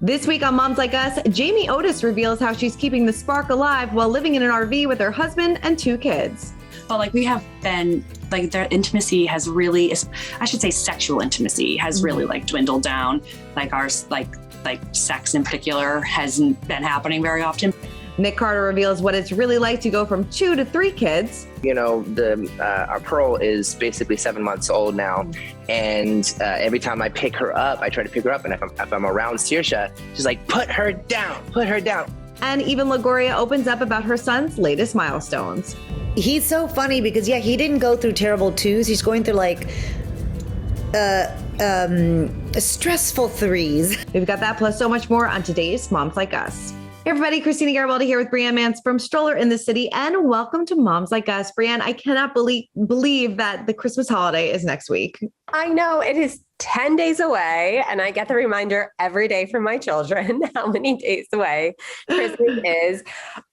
This week on Moms Like Us, Jamie Otis reveals how she's keeping the spark alive while living in an RV with her husband and 2 kids. But we have been, their intimacy has really, I should say sexual intimacy has really dwindled down. Our sex in particular hasn't been happening very often. Nick Carter reveals what it's really like to go from 2 to 3 kids. You know, our Pearl is basically 7 months old now. And every time I pick her up, I try to pick her up. And if I'm around Saoirse, she's like, put her down. And Eva Longoria opens up about her son's latest milestones. He's so funny because, he didn't go through terrible 2s. He's going through stressful 3s. We've got that plus so much more on today's Moms Like Us. Hey everybody, Christina Garibaldi here with Brianne Mance from Stroller in the City, and welcome to Moms Like Us. Brianne, I cannot believe that the Christmas holiday is next week. I know, it is 10 days away, and I get the reminder every day from my children how many days away Christmas is.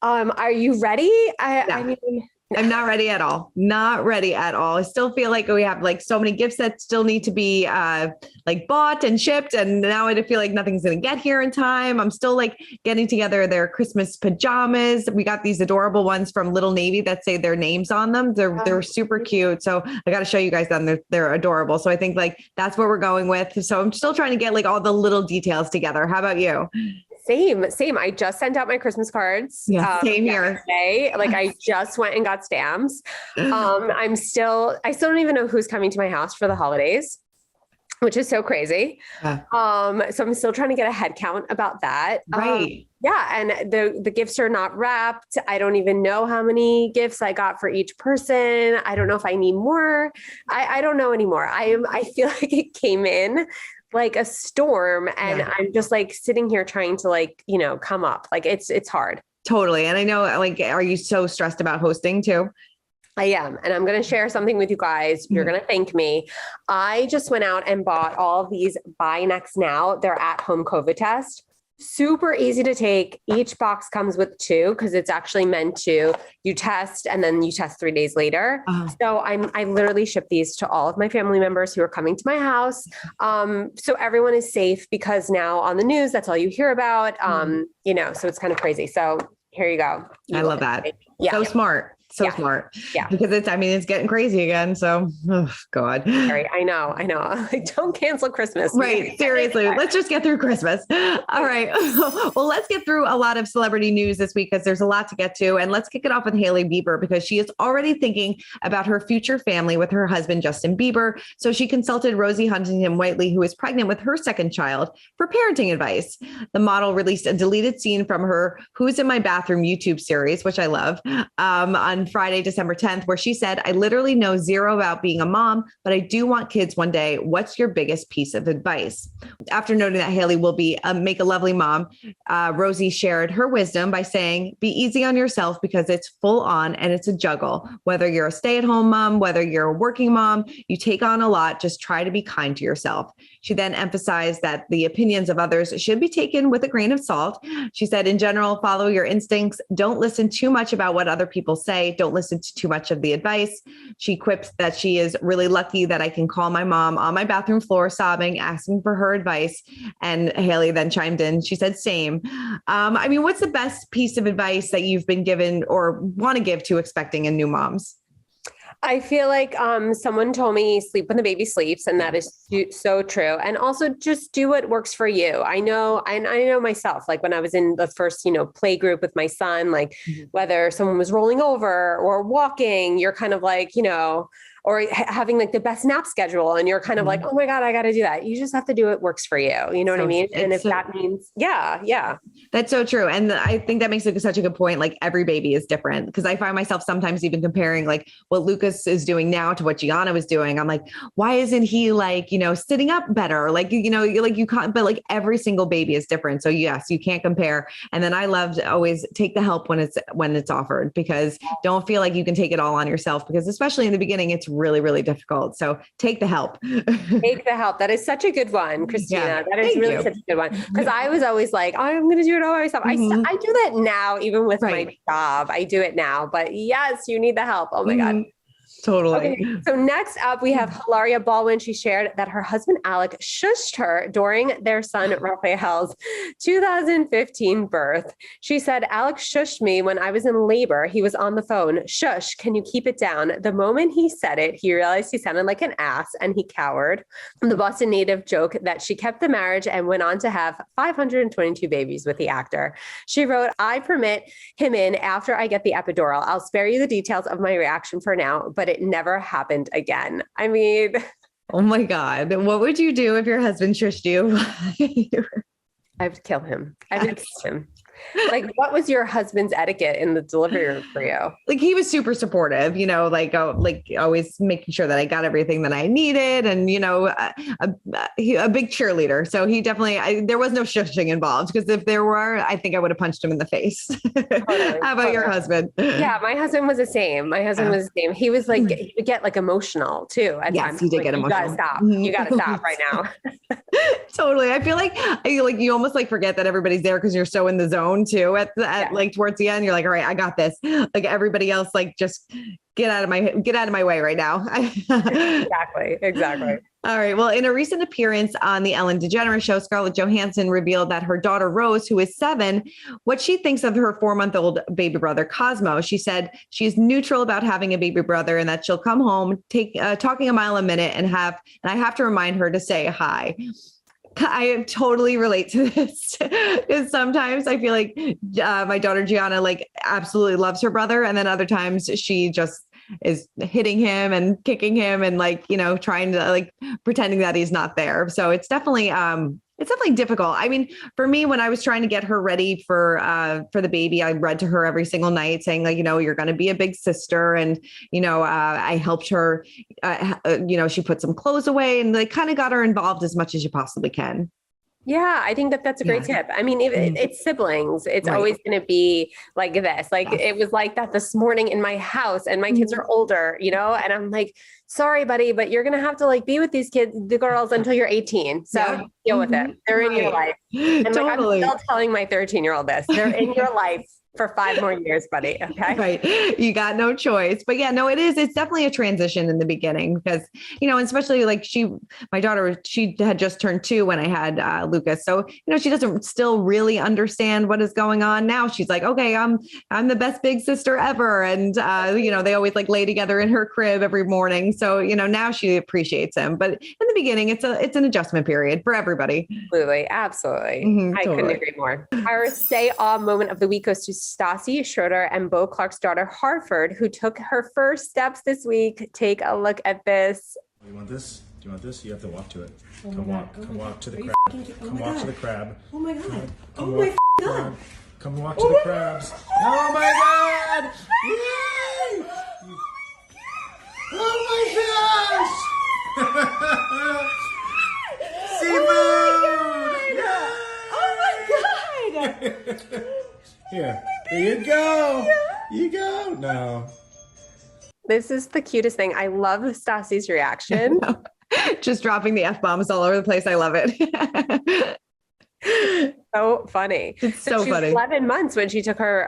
Are you ready? I mean... I'm not ready at all. Not ready at all. I still feel like we have so many gifts that still need to be bought and shipped. And now I feel like nothing's going to get here in time. I'm still getting together their Christmas pajamas. We got these adorable ones from Little Navy that say their names on them. They're super cute. So I got to show you guys them. They're adorable. So I think that's what we're going with. So I'm still trying to get all the little details together. How about you? Same. I just sent out my Christmas cards. Yeah, same here. I just went and got stamps. I still don't even know who's coming to my house for the holidays, which is so crazy. So I'm still trying to get a head count about that. Right. And the gifts are not wrapped. I don't even know how many gifts I got for each person. I don't know if I need more. I don't know anymore. I feel like it came in like a storm, and I'm just sitting here trying to come up. It's hard. Totally. And I know, are you so stressed about hosting too? I am. And I'm going to share something with you guys. You're going to thank me. I just went out and bought all of these Buy Next Now. They're at home COVID test. Super easy to take. Each box comes with 2 because it's actually meant to, you test and then you test 3 days later. So I literally ship these to all of my family members who are coming to my house. So everyone is safe, because now on the news, that's all you hear about, so it's kind of crazy. So here you go. I love that. Yeah. So smart. So smart. Yeah. Because it's getting crazy again. So, oh God. Sorry, I know. Don't cancel Christmas. Right. Seriously. Let's just get through Christmas. All right. Well, let's get through a lot of celebrity news this week, because there's a lot to get to. And let's kick it off with Hailey Bieber, because she is already thinking about her future family with her husband, Justin Bieber. So she consulted Rosie Huntington-Whiteley, who is pregnant with her second child, for parenting advice. The model released a deleted scene from her Who's in My Bathroom YouTube series, which I love, on Friday, December 10th, where she said, I literally know zero about being a mom, but I do want kids one day. What's your biggest piece of advice? After noting that Hailey will make a lovely mom, Rosie shared her wisdom by saying, be easy on yourself, because it's full on and it's a juggle. Whether you're a stay-at-home mom, whether you're a working mom, you take on a lot. Just try to be kind to yourself. She then emphasized that the opinions of others should be taken with a grain of salt. She said, in general, follow your instincts. Don't listen too much about what other people say. Don't listen to too much of the advice. She quips that she is really lucky that I can call my mom on my bathroom floor sobbing, asking for her advice. And Hailey then chimed in. She said, same. What's the best piece of advice that you've been given or want to give to expecting and new moms? I feel like someone told me sleep when the baby sleeps, and that is so true. And also just do what works for you. I know myself, when I was in the first, play group with my son, whether someone was rolling over or walking, you're kind of or having the best nap schedule, and you're kind of oh my God, I got to do that. You just have to do what works for you. You know what I mean? And if that means, That's so true. And I think that makes such a good point. Every baby is different, because I find myself sometimes even comparing what Lucas is doing now to what Jana was doing. I'm like, why isn't he sitting up better? You can't, but every single baby is different. So yes, you can't compare. And then I love to always take the help when it's offered, because don't feel like you can take it all on yourself, because especially in the beginning, it's really, really difficult. So take the help. Take the help. That is such a good one, Christina. Yeah, that is really such a good one. Because I was always I'm going to do it all myself. I do that now, even with my job. I do it now. But yes, you need the help. Oh my God. Totally. Okay, so next up, we have Hilaria Baldwin. She shared that her husband, Alec, shushed her during their son, Raphael's 2015 birth. She said, Alec shushed me when I was in labor. He was on the phone. Shush, can you keep it down? The moment he said it, he realized he sounded like an ass and he cowered. The Boston native joked that she kept the marriage and went on to have 522 babies with the actor. She wrote, I permit him in after I get the epidural. I'll spare you the details of my reaction for now, but it never happened again. I mean, oh my God. What would you do if your husband shushed you? I have to kill him. I have to kill him. Like, what was your husband's etiquette in the delivery room for you? Like, he was super supportive, you know, like always making sure that I got everything that I needed, and, you know, a big cheerleader. So he definitely, there was no shushing involved, because if there were, I think I would have punched him in the face. Totally, How about your husband? Yeah, my husband was the same. He was like, he would get like emotional too. At Yes, times. he did Like, get emotional. You gotta stop. Mhm. You gotta stop right now. Totally. I feel like you almost like forget that everybody's there because you're so in the zone too at like towards the end. You're like, all right, I got this. Like everybody else, like just get out of my way right now. Exactly. All right. Well, in a recent appearance on the Ellen DeGeneres show, Scarlett Johansson revealed that her daughter Rose, who is 7, what she thinks of her 4-month-old baby brother Cosmo. She said she's neutral about having a baby brother and that she'll come home, talking a mile a minute, and I have to remind her to say hi. I totally relate to this, because sometimes I feel like my daughter Jana like absolutely loves her brother, and then other times she just is hitting him and kicking him and like, you know, trying to like pretending that he's not there. So it's definitely difficult. I mean, for me, when I was trying to get her ready for the baby, I read to her every single night saying like, you know, you're going to be a big sister. And, you know, I helped her, you know, she put some clothes away and like kind of got her involved as much as you possibly can. Yeah, I think that's a great tip. I mean, it's siblings. It's always going to be like this. Like it was like that this morning in my house, and my kids are older, you know, and I'm like, sorry, buddy, but you're going to have to like be with these kids, the girls, until you're 18. So deal with it. They're in your life. And Totally. like, I'm still telling my 13-year-old this. They're in your life for 5 more years, buddy. Okay. Right. You got no choice. But yeah, no, it's definitely a transition in the beginning because, you know, especially like my daughter, she had just turned 2 when I had Lucas. So, you know, she doesn't still really understand what is going on. Now she's like, okay, I'm the best big sister ever. And, you know, they always like lay together in her crib every morning. So, you know, now she appreciates him. But in the beginning, it's an adjustment period for everybody. Absolutely. I Totally. couldn't agree more. Our stay awe moment of the week goes to Stassie Schroeder and Bo Clark's daughter, Hartford, who took her first steps this week. Take a look at this. You want this? Do you want this? You have to walk to it. Oh Come my walk. God. Come walk to the Are you crab. fucking kidding? Oh Come my walk God. to the crab. Oh my God. Come Oh walk my to the God. crab. Come walk to the crabs. Oh my God! Yay! Oh my gosh! Seafood! Oh my God. Here you go. You go. No. This is the cutest thing. I love Stassie's reaction. Just dropping the F-bombs all over the place. I love it. So funny. It's so she was funny. 11 months when she took her,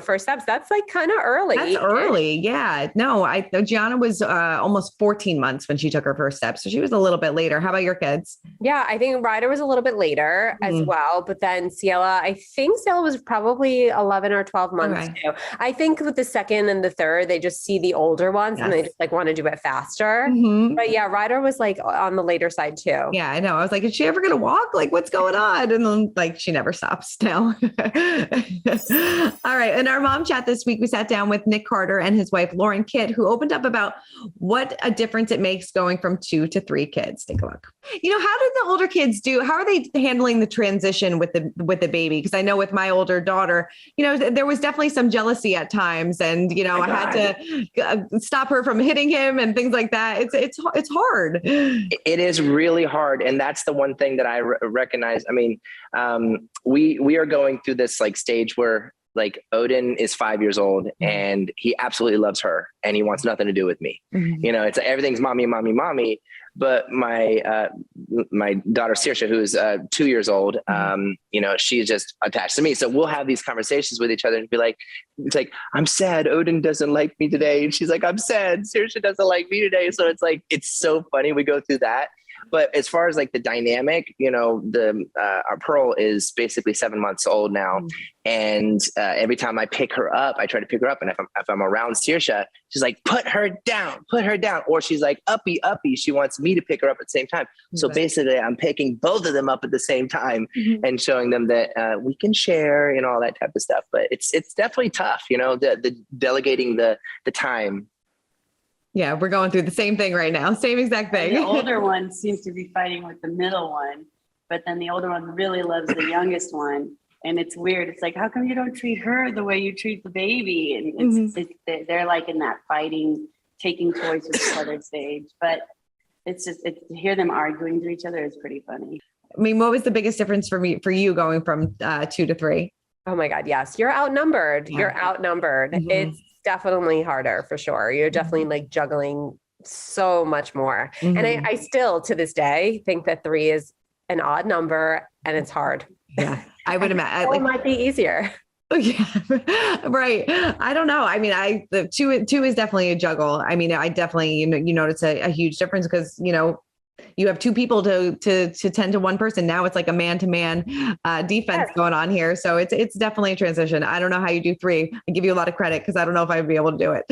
first steps. That's like kind of early. That's early. Yeah. No, Gianna was almost 14 months when she took her first steps. So she was a little bit later. How about your kids? Yeah, I think Ryder was a little bit later as well. But then Ciela, I think Ciela was probably 11 or 12 months too. I think with the second and the third, they just see the older ones and they just like want to do it faster. But yeah, Ryder was like on the later side too. Yeah, I know. I was like, is she ever going to walk? Like, what's going on? And then like, she never stops now. All right. In our mom chat this week, we sat down with Nick Carter and his wife, Lauren Kitt, who opened up about what a difference it makes going from 2 to 3 kids. Take a look. You know, how did the older kids do? How are they handling the transition with the baby? Because I know with my older daughter, you know, there was definitely some jealousy at times, and you know, I had to stop her from hitting him and things like that. It's hard. It is really hard, and that's the one thing that I recognize. I mean, we are going through this like stage where like Odin is 5 years old and he absolutely loves her and he wants nothing to do with me. You know, it's everything's mommy, mommy, mommy. But my daughter Saoirse, who's 2 years old, she's just attached to me. So we'll have these conversations with each other and be like, it's like, I'm sad Odin doesn't like me today. And she's like, I'm sad Saoirse doesn't like me today. So it's like, it's so funny. We go through that. But as far as like the dynamic, our Pearl is basically 7 months old now. And every time I pick her up, I try to pick her up. And if I'm around Saoirse, she's like, put her down. Or she's like, uppy. She wants me to pick her up at the same time. So basically I'm picking both of them up at the same time and showing them that we can share and all that type of stuff. But it's definitely tough, the delegating the time. Yeah, we're going through the same thing right now. Same exact thing. The older one seems to be fighting with the middle one, but then the older one really loves the youngest one. And it's weird. It's like, how come you don't treat her the way you treat the baby? And they're like in that fighting, taking toys with each other stage. But it's just, to hear them arguing to each other is pretty funny. I mean, what was the biggest difference for you going from 2 to 3? Oh my God. Yes. You're outnumbered. It's definitely harder for sure. You're definitely like juggling so much more. And I still to this day think that 3 is an odd number and it's hard. Yeah. I would imagine it might be easier. Yeah, right. I don't know. I mean, the two is definitely a juggle. I mean, I definitely, you notice a huge difference because, you have 2 people to tend to one person. Now it's like a man-to-man defense going on here. So it's definitely a transition. I don't know how you do 3. I give you a lot of credit because I don't know if I'd be able to do it.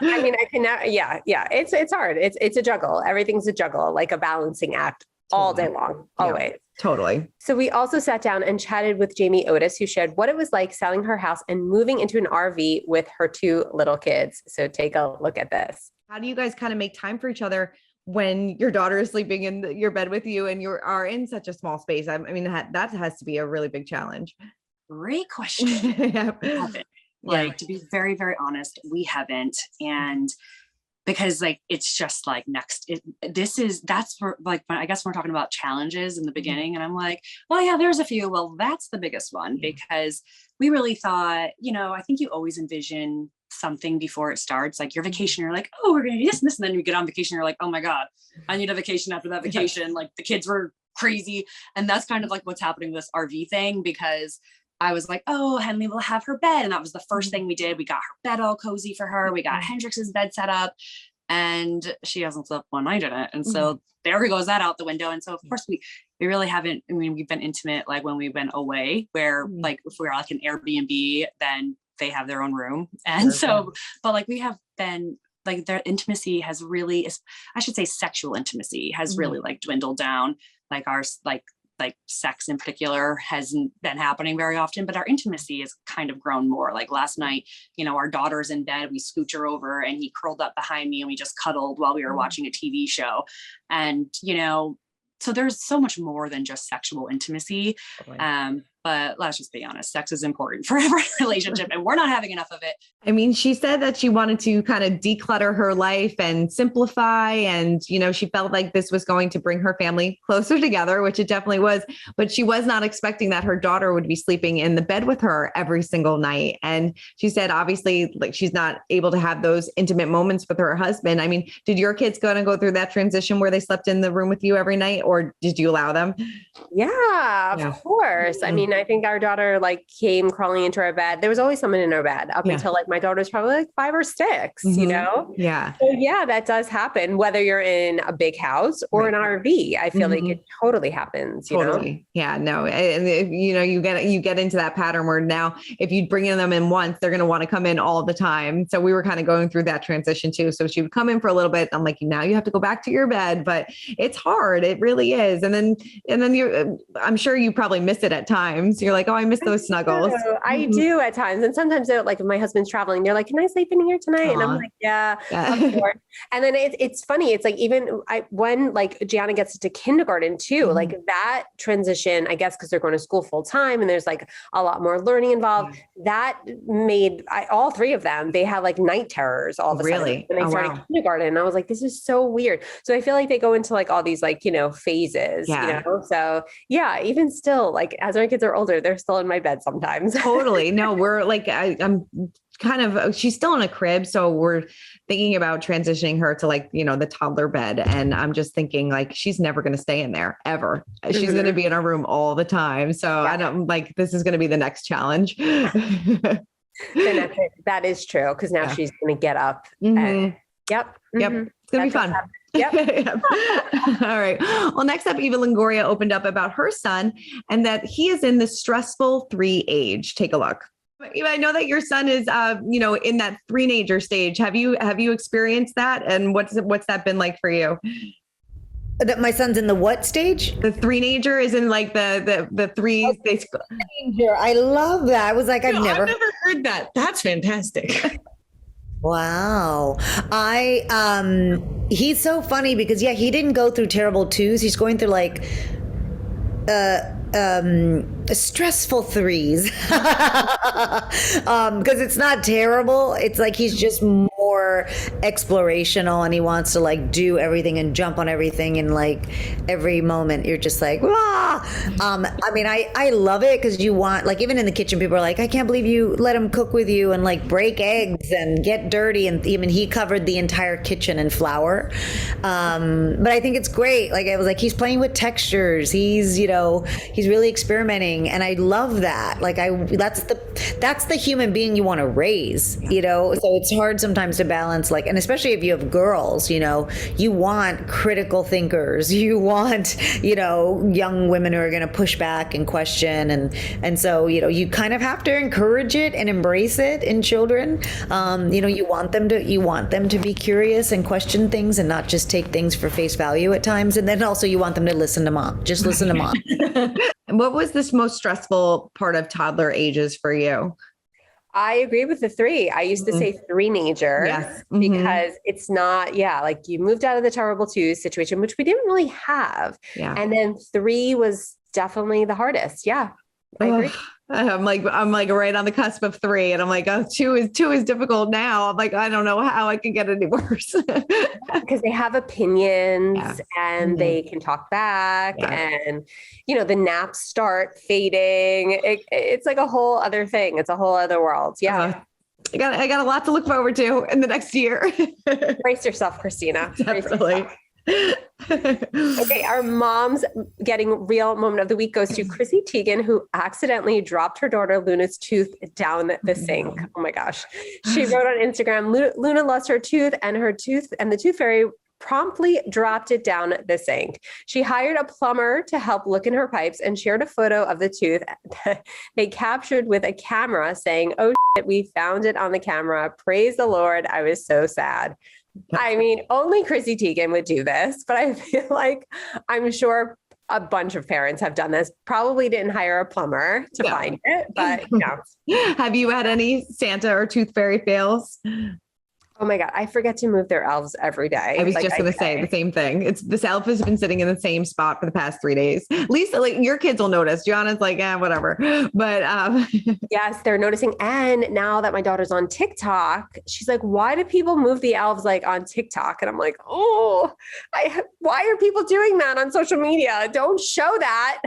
I mean, I can now. Yeah. It's hard. It's a juggle. Everything's a juggle, like a balancing act all day long, always. Yeah, totally. So we also sat down and chatted with Jamie Otis, who shared what it was like selling her house and moving into an RV with her 2 little kids. So take a look at this. How do you guys kind of make time for each other when your daughter is sleeping in your bed with you and you are in such a small space? I mean, that has to be a really big challenge. Great question. Yeah. We haven't. Like, to be very, very honest, we haven't. And because like, it's just like that's for like, I guess we're talking about challenges in the beginning. And I'm like, well, yeah, there's a few. Well, that's the biggest one because we really thought, I think you always envision something before it starts, like your vacation, you're like, oh, we're going to do this and this. And then you get on vacation, you're like, oh my God, I need a vacation after that vacation. Like the kids were crazy. And that's kind of like what's happening with this RV thing, because I was like, oh, Henley will have her bed. And that was the first thing we did. We got her bed all cozy for her. We got Hendrix's bed set up and she hasn't slept one night in it. And so there goes that out the window. And so of course we really haven't, I mean, we've been intimate, like when we've been away where like, if we're like an Airbnb, then they have their own room. And so, but like we have been like their intimacy has really, I should say sexual intimacy has really like dwindled down. Like our, like sex in particular hasn't been happening very often, but our intimacy has kind of grown more. Like last night, our daughter's in bed, we scooch her over and he curled up behind me and we just cuddled while we were watching a TV show. And, so there's so much more than just sexual intimacy. But let's just be honest, sex is important for every relationship and we're not having enough of it. I mean, she said that she wanted to kind of declutter her life and simplify. And, she felt like this was going to bring her family closer together, which it definitely was. But she was not expecting that her daughter would be sleeping in the bed with her every single night. And she said, obviously, like she's not able to have those intimate moments with her husband. I mean, did your kids go through that transition where they slept in the room with you every night, or did you allow them? Yeah, of course. I mean, I think our daughter like came crawling into our bed. There was always someone in our bed up until like my daughter's probably like 5 or 6, Yeah. So yeah, that does happen, whether you're in a big house or an RV. I feel like it totally happens. You know? Yeah, no. And if, you get into that pattern where now if you bring them in once, they're going to want to come in all the time. So we were kind of going through that transition too. So she would come in for a little bit. I'm like, now you have to go back to your bed, but it's hard. It really is. And then I'm sure you probably miss it at times. You're like, oh, I miss those snuggles. I do at times. And sometimes like if my husband's traveling, they're like, can I sleep in here tonight? And I'm like, yeah. Of course. And then it's funny. It's like, even when like Jana gets into kindergarten too, like that transition, I guess, cause they're going to school full time and there's like a lot more learning involved. That made all 3 of them, they had like night terrors all of a sudden when they started kindergarten. And I was like, this is so weird. So I feel like they go into like all these like, phases, So yeah, even still, like as our kids are are older, they're still in my bed sometimes. Totally. No, we're like, I'm kind of, she's still in a crib. So we're thinking about transitioning her to like, the toddler bed. And I'm just thinking like, she's never going to stay in there ever. She's going to be in our room all the time. So I don't like, this is going to be the next challenge. That is true. Cause now she's going to get up. And, yep. It's going to be fun. Yep. All right. Well, next up, Eva Longoria opened up about her son and that he is in the stressful 3 age. Take a look. Eva, I know that your son is, in that 3-nager stage. Have you experienced that? And what's that been like for you? That my son's in the what stage? The 3-nager is in like the 3 stage. I love that. I was like, I've never heard that. That's fantastic. Wow. He's so funny because he didn't go through terrible 2s. He's going through like stressful 3s because it's not terrible. It's like he's just more explorational and he wants to like do everything and jump on everything, and like every moment you're just like, ah. I mean, I love it because you want, like, even in the kitchen, people are like, I can't believe you let him cook with you and like break eggs and get dirty, and even he covered the entire kitchen in flour. But I think it's great. Like, I was like, he's playing with textures. He's really experimenting, and I love that. Like, that's the human being you want to raise, So it's hard sometimes to balance, like, and especially if you have girls, you want critical thinkers, you want, young women who are going to push back and question, and so you kind of have to encourage it and embrace it in children. You want them to be curious and question things and not just take things for face value at times, and then also you want them to listen to mom. Just listen to mom. And what was this most stressful part of toddler ages for you? I agree with the 3. I used to say 3-nager because it's not, like you moved out of the terrible 2 situation, which we didn't really have. Yeah. And then 3 was definitely the hardest. Yeah. I agree. I'm like right on the cusp of 3, and I'm like, oh, 2 is difficult now. I'm like, I don't know how I can get any worse. Because they have opinions and they can talk back, and the naps start fading. It's like a whole other thing. It's a whole other world. Yeah. I got a lot to look forward to in the next year. Brace yourself, Christina. Definitely. Okay, our mom's getting real moment of the week goes to Chrissy Teigen, who accidentally dropped her daughter Luna's tooth down the sink. Oh my gosh. She wrote on Instagram, Luna lost her tooth, and the tooth fairy promptly dropped it down the sink. She hired a plumber to help look in her pipes and shared a photo of the tooth they captured with a camera saying, "Oh shit, we found it on the camera. Praise the Lord. I was so sad." I mean, only Chrissy Teigen would do this, but I feel like I'm sure a bunch of parents have done this. Probably didn't hire a plumber to find it, but Have you had any Santa or tooth fairy fails? Oh my God. I forget to move their elves every day. I was just going to say the same thing. This elf has been sitting in the same spot for the past 3 days. At least like your kids will notice. Jana's like, whatever. But yes, they're noticing. And now that my daughter's on TikTok, she's like, why do people move the elves like on TikTok? And I'm like, why are people doing that on social media? Don't show that.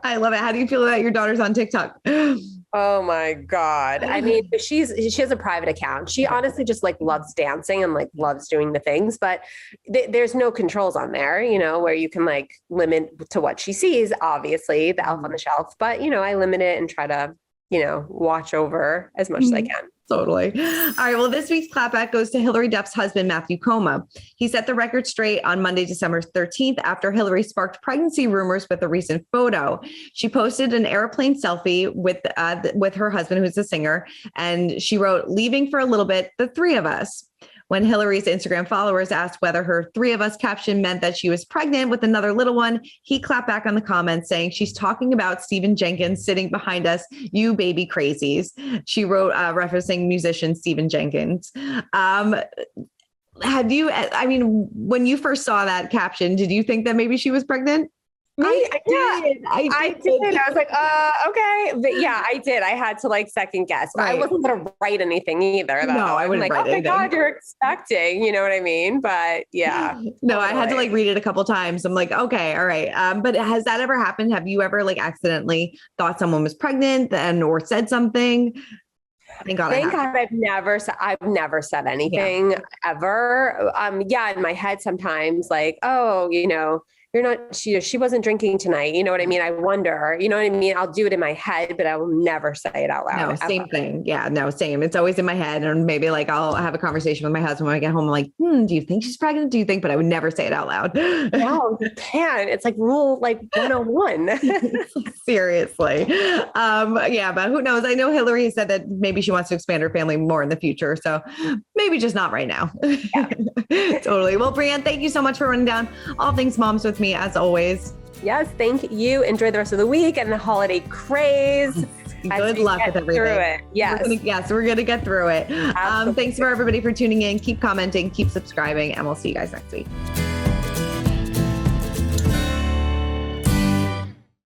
I love it. How do you feel about your daughter's on TikTok? Oh my God. I mean, she has a private account. She honestly just like loves dancing and like loves doing the things, but there's no controls on there, where you can like limit to what she sees, obviously the elf on the shelf, but I limit it and try to, watch over as much as I can. Totally. All right. Well, this week's clapback goes to Hilary Duff's husband, Matthew Coma. He set the record straight on Monday, December 13th, after Hilary sparked pregnancy rumors with a recent photo. She posted an airplane selfie with her husband, who's a singer, and she wrote, "Leaving for a little bit, the 3 of us." When Hilary's Instagram followers asked whether her 3 of us caption meant that she was pregnant with another little one, he clapped back on the comments saying, "She's talking about Stephen Jenkins sitting behind us, you baby crazies." She wrote, referencing musician Stephen Jenkins. When you first saw that caption, did you think that maybe she was pregnant? I did. I did. I was like, okay. But yeah, I did. I had to like second guess. But I wasn't going to write anything either. Though. No, I wouldn't like, write oh my anything. God, you're expecting, you know what I mean? But yeah. No, I had to like read it a couple times. I'm like, okay, all right. But has that ever happened? Have you ever like accidentally thought someone was pregnant or said something? Thank God I've never said anything ever. Yeah, in my head sometimes like, oh, you know, she wasn't drinking tonight. You know what I mean? I wonder, you know what I mean? I'll do it in my head, but I will never say it out loud. No, same thing. Yeah, no, same. It's always in my head. And maybe like I'll have a conversation with my husband when I get home. I'm like, do you think she's pregnant? Do you think? But I would never say it out loud. No, you can't. It's like rule like 101. Seriously. Yeah, but who knows? I know Hillary said that maybe she wants to expand her family more in the future. So maybe just not right now. Yeah. Totally. Well, Brianne, thank you so much for running down all things moms with me as always. Yes, thank you. Enjoy the rest of the week and the holiday craze. Good luck with everything. Yes. We're going to get through it. Thanks for everybody for tuning in. Keep commenting, keep subscribing, and we'll see you guys next week.